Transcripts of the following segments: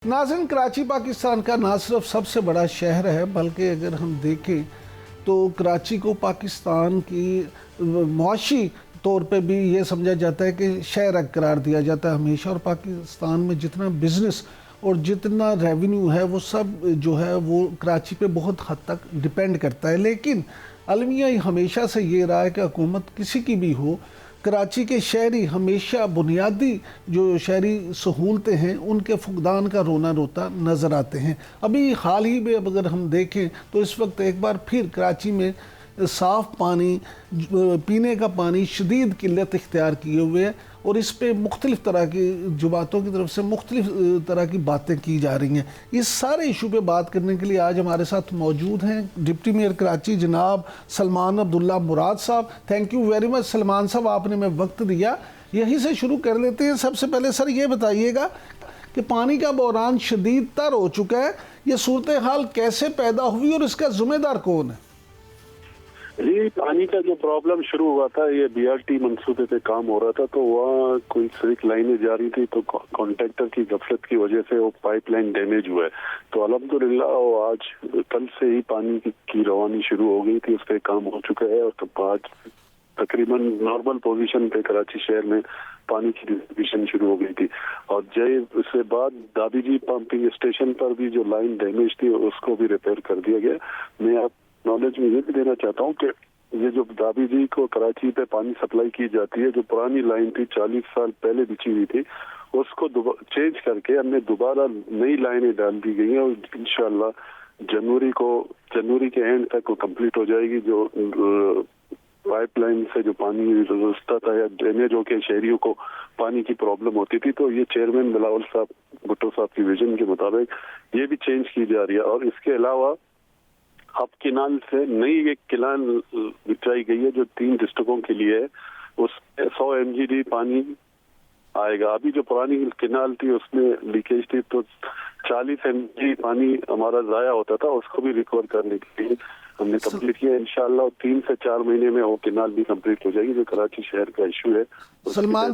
नाज़रीन, कराची पाकिस्तान का ना सिर्फ सबसे बड़ा शहर है बल्कि अगर हम देखें तो कराची को पाकिस्तान की मुआशी तौर पे भी ये समझा जाता है कि शहर करार दिया जाता है हमेशा। और पाकिस्तान में जितना बिज़नेस और जितना रेवेन्यू है वो सब जो है वो कराची पे बहुत हद तक डिपेंड करता है। लेकिन अलमिया हमेशा से ये रहा है कि हुकूमत किसी की भी हो, कराची के शहरी हमेशा बुनियादी जो शहरी सहूलतें हैं उनके फुकदान का रोना रोता नज़र आते हैं। अभी हाल ही में अगर हम देखें तो इस वक्त एक बार फिर कराची में साफ़ पानी, पीने का पानी शदीद किल्लत इख्तियार किए हुए है और इस पे मुख्तलिफ़ तरह की जुबातों की तरफ से मुख्तलिफ़ तरह की बातें की जा रही हैं। इस सारे इशू पे बात करने के लिए आज हमारे साथ मौजूद हैं डिप्टी मेयर कराची जनाब सलमान अब्दुल्ला मुराद साहब। Thank you very much Salman साहब, आपने में वक्त दिया। यहीं से शुरू कर लेते हैं। सबसे पहले सर ये बताइएगा कि पानी का बहरान शदीद तर हो चुका है, ये सूरत हाल कैसे पैदा हुई और इसका ज़िम्मेदार कौन है? जी, पानी का जो प्रॉब्लम शुरू हुआ था, ये बीआरटी मंसूबे पे काम हो रहा था तो वहाँ कोई सिविक लाइनें जा रही थी तो कॉन्ट्रैक्टर की गफलत की वजह से वो पाइपलाइन डैमेज हुआ है। तो अल्हम्दुलिल्लाह आज कल से ही पानी की रवानी शुरू हो गई थी, उस पर काम हो चुका है और तो आज तकरीबन नॉर्मल पोजीशन पे कराची शहर में पानी की डिस्ट्रीब्यूशन शुरू हो गई थी। और उसके बाद दाबीजी पंपिंग स्टेशन पर भी जो लाइन डैमेज थी उसको भी रिपेयर कर दिया गया। मैं आप नॉलेज में ये भी देना चाहता हूँ कि ये जो दाबीजी को कराची पे पानी सप्लाई की जाती है, जो पुरानी लाइन थी 40 साल पहले बिछी हुई थी, उसको चेंज करके हमने दोबारा नई लाइनें डाल दी गई हैं और इंशाल्लाह जनवरी के एंड तक वो कंप्लीट हो जाएगी। जो पाइपलाइन से जो पानी रुसता था या ड्रेनेज होके शहरियों को पानी की प्रॉब्लम होती थी, तो ये चेयरमैन बिलावल साहब भुट्टो साहब की विजन के मुताबिक ये भी चेंज की जा रही है। और इसके अलावा अब किनाल से नई एक किनाल बिछाई गई है जो 3 डिस्ट्रिक्टों के लिए है, उसमें 100 MGD पानी आएगा। अभी जो पुरानी किनाल थी उसमें लीकेज थी तो 40 MGD पानी हमारा जाया होता था, उसको भी रिकवर करने के लिए हमने कंप्लीट किया। इंशाल्लाह 3 से 4 महीने में वो किनाल भी कंप्लीट हो जाएगी जो कराची शहर का इशू है। सलमान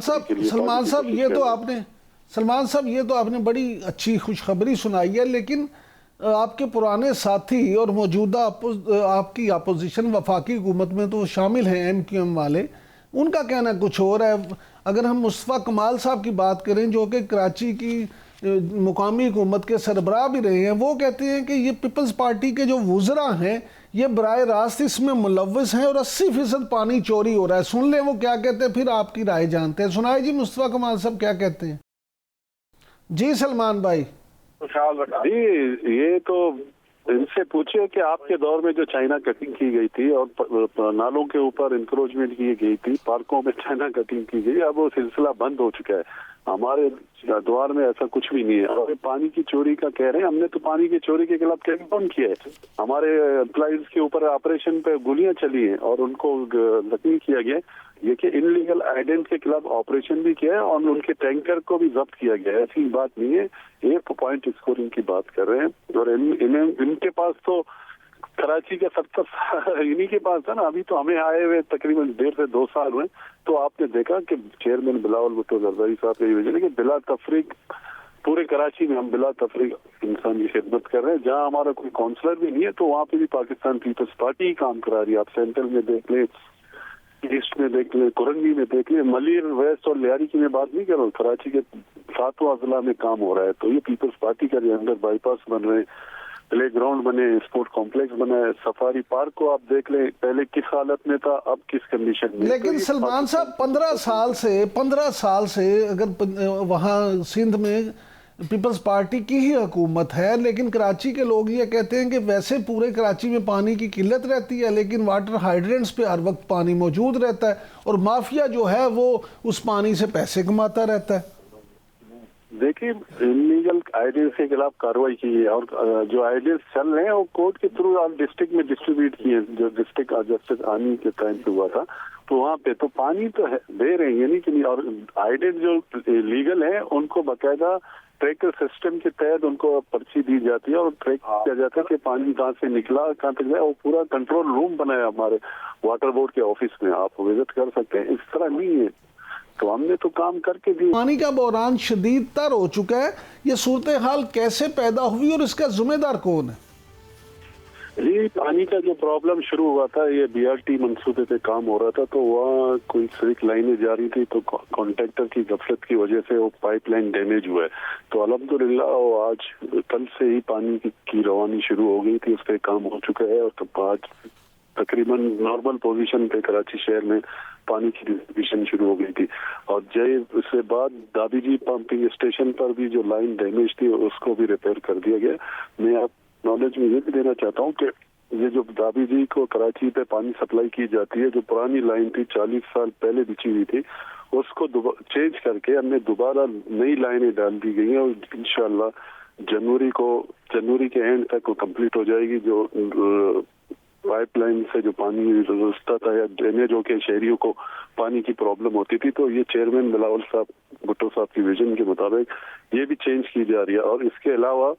साहब ये तो आपने बड़ी अच्छी खुशखबरी सुनाई है, लेकिन आपके पुराने साथी और मौजूदा आपकी अपोजिशन वफाकी हुकूमत में तो शामिल हैं MQM वाले, उनका कहना कुछ और है। अगर हम मुस्तफ़ा कमाल साहब की बात करें जो कि कराची की मुकामी हुकूमत के सरबराह भी रहे हैं, वो कहते हैं कि ये पीपल्स पार्टी के जो वुज़रा हैं ये बराह रास्त इसमें मुलव्वस हैं और 80% पानी चोरी हो रहा है। सुन लें वो क्या कहते हैं, फिर आपकी राय जानते हैं। सुनाए जी मुस्तफ़ा कमाल साहब क्या कहते हैं। जी सलमान भाई। जी, ये तो इनसे पूछिए कि आपके दौर में जो चाइना कटिंग की गई थी और नालों के ऊपर इंक्रोचमेंट की गई थी, पार्कों में चाइना कटिंग की गई, अब वो सिलसिला बंद हो चुका है। हमारे द्वार में ऐसा कुछ भी नहीं है। और पानी की चोरी का कह रहे हैं, हमने तो पानी की चोरी के खिलाफ टेलीफोन किया है, हमारे एम्प्लॉइज के ऊपर ऑपरेशन पे गोलियां चली हैं और उनको जख्मी किया गया। ये कि इनलीगल आइडेंट के खिलाफ ऑपरेशन भी किया है और उनके टैंकर को भी जब्त किया गया है। ऐसी बात नहीं है, एक पॉइंट स्कोरिंग की बात कर रहे हैं। और इनके पास तो कराची का 70 इन्हीं के पास था ना। अभी तो हमें आए हुए तकरीबन 1.5 से 2 साल हुए, तो आपने देखा कि चेयरमैन बिलावल भुट्टो जरदारी साहब का ये विजन है कि बिला तफरीक पूरे कराची में हम बिला तफरीक इंसान की खिदमत कर रहे हैं। जहाँ हमारा कोई काउंसलर भी नहीं है तो वहाँ पे भी पाकिस्तान पीपल्स पार्टी ही काम करा रही है। आप सेंट्रल में देख लें, ईस्ट में देख लें, कुरंगी में देख लें, मलिर वेस्ट और लियारी की मैं बात नहीं कर रहा हूँ, कराची के 7वां अजला में काम हो रहा है। तो ये पीपल्स पार्टी का अंदर बाईपास बन रहे हैं, प्ले ग्राउंड बने, स्पोर्ट कॉम्प्लेक्स बना है, सफारी पार्क को आप देख लें पहले किस हालत में था, अब किस कंडीशन में। लेकिन तो सलमान साहब 15 साल से अगर वहाँ सिंध में पीपल्स पार्टी की ही हुकूमत है, लेकिन कराची के लोग ये कहते हैं कि वैसे पूरे कराची में पानी की किल्लत रहती है लेकिन वाटर हाइड्रेंट्स पे हर वक्त पानी मौजूद रहता है और माफिया जो है वो उस पानी से पैसे कमाता रहता है। देखिए, इलीगल आइडियल्स के खिलाफ कार्रवाई की है और जो आइडियल्स चल रहे हैं वो कोर्ट के थ्रू आप डिस्ट्रिक्ट में डिस्ट्रीब्यूट किए, जो डिस्ट्रिक्ट जस्टिस आनी के टाइम पे हुआ था, तो वहाँ पे तो पानी तो दे रहे हैं नहीं कि। और आइडियल जो लीगल है उनको बाकायदा ट्रैकर सिस्टम के तहत उनको पर्ची दी जाती है और ट्रैक किया जाता है कि पानी कहाँ से निकला, कहाँ तक गया। वो पूरा कंट्रोल रूम बनाया हमारे वाटर बोर्ड के ऑफिस में, आप विजिट कर सकते हैं। इस तरह नहीं है تو ہم نے تو کام کر کے دی. پانی کا بحران شدید تر ہو چکا ہے. یہ صورتحال کیسے پیدا ہوئی اور اس کا ذمہ دار کون ہے؟ جی پانی کا جو پرابلم شروع ہوا تھا یہ بی آر ٹی منصوبے پہ کام ہو رہا تھا تو وہاں کوئی سڑک لائنیں جاری تھی تو کانٹریکٹر کی غفلت کی وجہ سے وہ پائپ لائن ڈیمیج ہوا ہے. تو الحمدللہ آج کل سے ہی پانی کی روانی شروع ہو گئی تھی, اس پہ کام ہو چکا ہے. اور تب آج تقریباً نارمل پوزیشن پہ کراچی شہر میں پانی کی ڈسٹریبیوشن شروع ہو گئی تھی. اور اس کے بعد دابی جی پمپنگ اسٹیشن پر بھی جو لائن ڈیمیج تھی اس کو بھی ریپیئر کر دیا گیا. میں آپ نالج میں یہ بھی دینا چاہتا ہوں کہ یہ جو دابی جی کو کراچی پہ پانی سپلائی کی جاتی ہے, جو پرانی لائن تھی 40 سال پہلے بچھی ہوئی تھی, اس کو چینج کر کے ہم نے دوبارہ نئی لائنیں ڈال دی گئی ہیں اور انشاءاللہ جنوری کے اینڈ تک وہ کمپلیٹ ہو جائے گی. جو پائپ لائن سے جو پانی رستا تھا یا ڈرینیج ہو کے شہریوں کو پانی کی پرابلم ہوتی تھی, تو یہ چیئرمین بلاول صاحب بھٹو صاحب کی ویژن کے مطابق یہ بھی چینج کی جا رہی ہے. اور اس کے علاوہ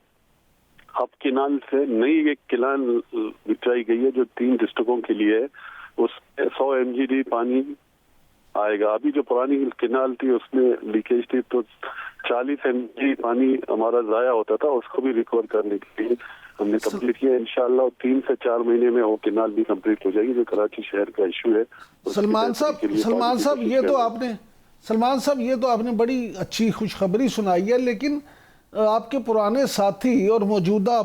اب کینال سے نئی ایک کینال بچھائی گئی ہے جو 3 ڈسٹرکوں کے لیے ہے. اس میں 100 MGD پانی آئے گا. ابھی جو پرانی کینال تھی اس میں لیکیج تھی تو 40 MGD پانی ہمارا ضائع ہوتا تھا, اس کو بھی ریکور کرنے کے لیے ہم نے کمپلیٹ کیا. انشاءاللہ 3 سے 4 مہینے میں وہ کینال بھی کمپلیٹ ہو جائے گی جو کراچی شہر کا ایشو ہے. سلمان صاحب یہ تو آپ نے بڑی اچھی خوشخبری سنائی ہے, لیکن آپ کے پرانے ساتھی اور موجودہ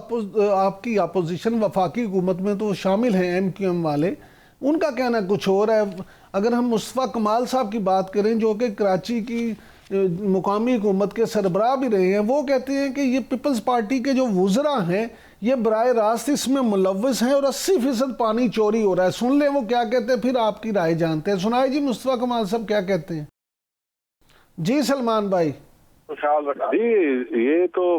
آپ کی اپوزیشن وفاقی حکومت میں تو شامل ہیں MQM والے, ان کا کہنا کچھ اور ہے. اگر ہم مصطفیٰ کمال صاحب کی بات کریں جو کہ کراچی کی مقامی حکومت کے سربراہ بھی رہے ہیں, وہ کہتے ہیں کہ یہ پیپلز پارٹی کے جو وزراء ہیں یہ براہ راست اس میں ملوث ہیں اور 80% پانی چوری ہو رہا ہے. سن لیں وہ کیا کہتے ہیں, پھر آپ کی رائے جانتے ہیں. سنائے جی مصطفیٰ کمال صاحب کیا کہتے ہیں. جی سلمان بھائی. جی یہ تو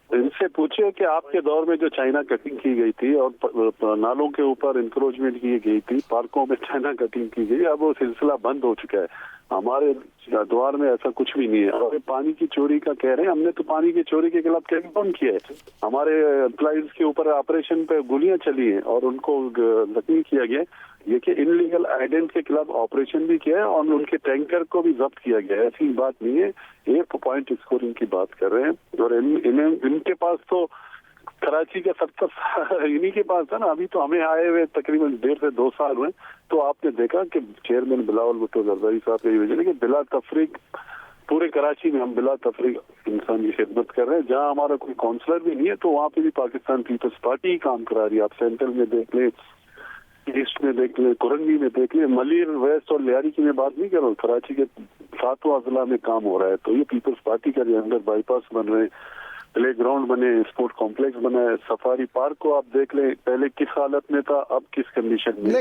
ان سے پوچھے کہ آپ کے دور میں جو چائنا کٹنگ کی گئی تھی اور نالوں کے اوپر انکروچمنٹ کی گئی تھی, پارکوں میں چائنا کٹنگ کی گئی, اب وہ سلسلہ بند ہو چکا ہے. ہمارے دور میں ایسا کچھ بھی نہیں ہے. اور پانی کی چوری کا کہہ رہے ہیں, ہم نے تو پانی کی چوری کے خلاف کیمپین کیا ہے. ہمارے امپلائیز کے اوپر آپریشن پہ گولیاں چلی ہیں اور ان کو زخمی کیا گیا. یہ کہ انلیگل آئیڈنٹ کے خلاف آپریشن بھی کیا ہے اور ان کے ٹینکر کو بھی ضبط کیا گیا ہے. ایسی بات نہیں ہے, یہ پوائنٹ اسکورنگ کی بات کر رہے ہیں. اور ان کے پاس تو کراچی کا 70 انہی کے پاس تھا نا. ابھی تو ہمیں آئے ہوئے تقریباً 1.5 سے 2 سال ہوئے, تو آپ نے دیکھا کہ چیئرمین بلاول بھٹو زرداری صاحب کا یہ ویژن ہے کہ بلا تفریق پورے کراچی میں ہم بلا تفریق انسان کی خدمت کر رہے ہیں. جہاں ہمارا کوئی کونسلر بھی نہیں ہے تو وہاں پہ بھی پاکستان پیپلز پارٹی ہی کام کرا رہی ہے. آپ سینٹرل میں دیکھ لیں, ایسٹ میں دیکھ لیں, کرنگی میں دیکھ لیں, ملیر ویسٹ اور لیاری کی میں بات نہیں کر رہا ہوں, کراچی کے 7 اضلاع میں کام ہو رہا ہے. تو یہ پیپلز پارٹی کا جو اندر بائی پاس بن رہے ہیں, پلے گراؤنڈ بنے, اسپورٹ کمپلیکس بنا ہے, سفاری پارک کو آپ دیکھ لیں پہلے کس حالت میں تھا اب کس کنڈیشن میں.